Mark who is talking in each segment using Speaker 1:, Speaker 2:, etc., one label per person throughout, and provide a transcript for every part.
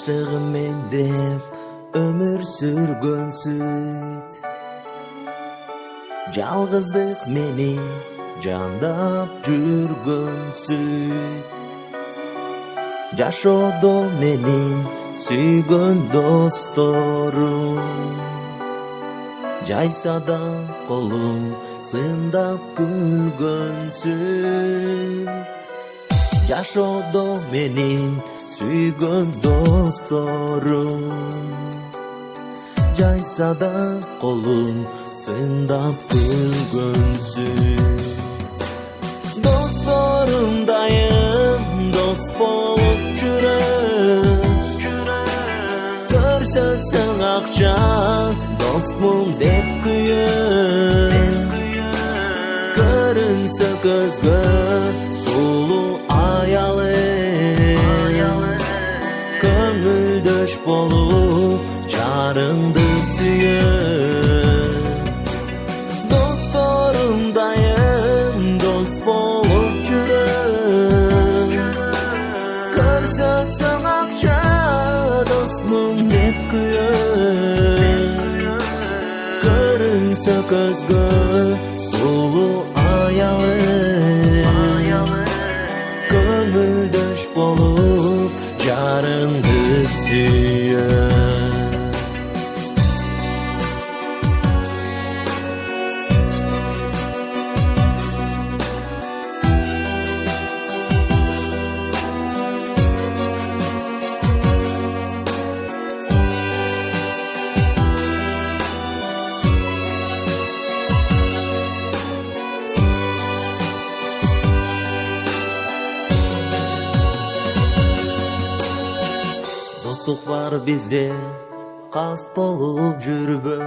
Speaker 1: жаштыгым деп өмүр сүргөнсүт, жалгыздык мени жандап жүргөнсүт. Жашоодо менин сүйгөн досторум, жайса да колум сындап күлгөнсүт. Жашоодо менин сүйгөн досторум, жайса да колум сындап күлгөнсүт. Досторумдайым дос болуп жүрөм, көрсөң сен акча достмун деп күйөм. Көрүнсө көзгө сулуу аялым, көңүлдөш болуп жарыңды сүйөм. Досторумдайым дос болуп жүрөм, көрсөң сен акча достмун деп күйөм. Көрүнсө көзгө сулуу аялым, көңүлдөш болуп жарыңды сүйөм. Достук бар бизде, каст болуп жүрбө.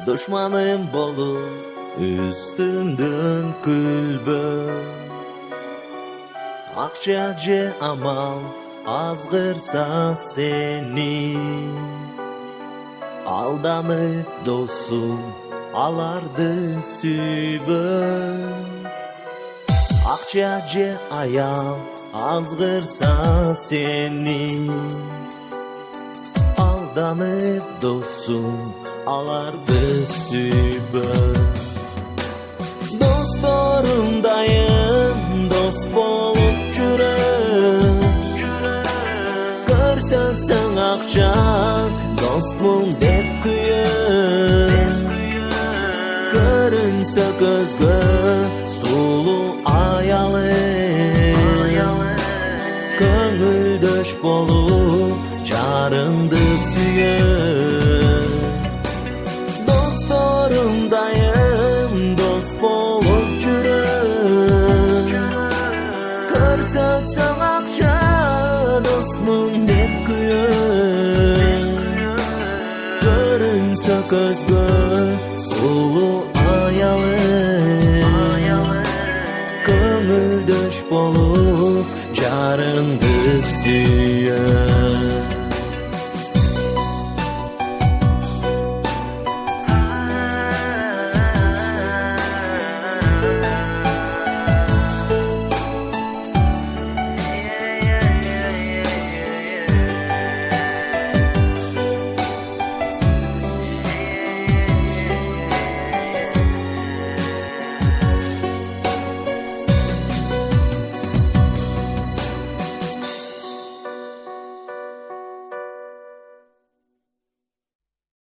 Speaker 1: Душманым болуп үстүмдөн күлбө. Акча же амал азгырса сени, алданып досум аларды сүйбө. Акча же аял азгырса сени, алданып досум аларды сүйбө. Досторумдайым дос болуп жүрөм, көрсөң сен акча достмун деп күйөм. Көрүнсө көзгө сулуу аялым, көңүлдөш болуп жарыңды сүйөм. Досторумдайым дос болуп жүрөм, көрсөң сен акча достмун деп күйөм. Көрүнсө көзгө сулуу аялым, көңүлдөш болуп жарыңды сүйөм.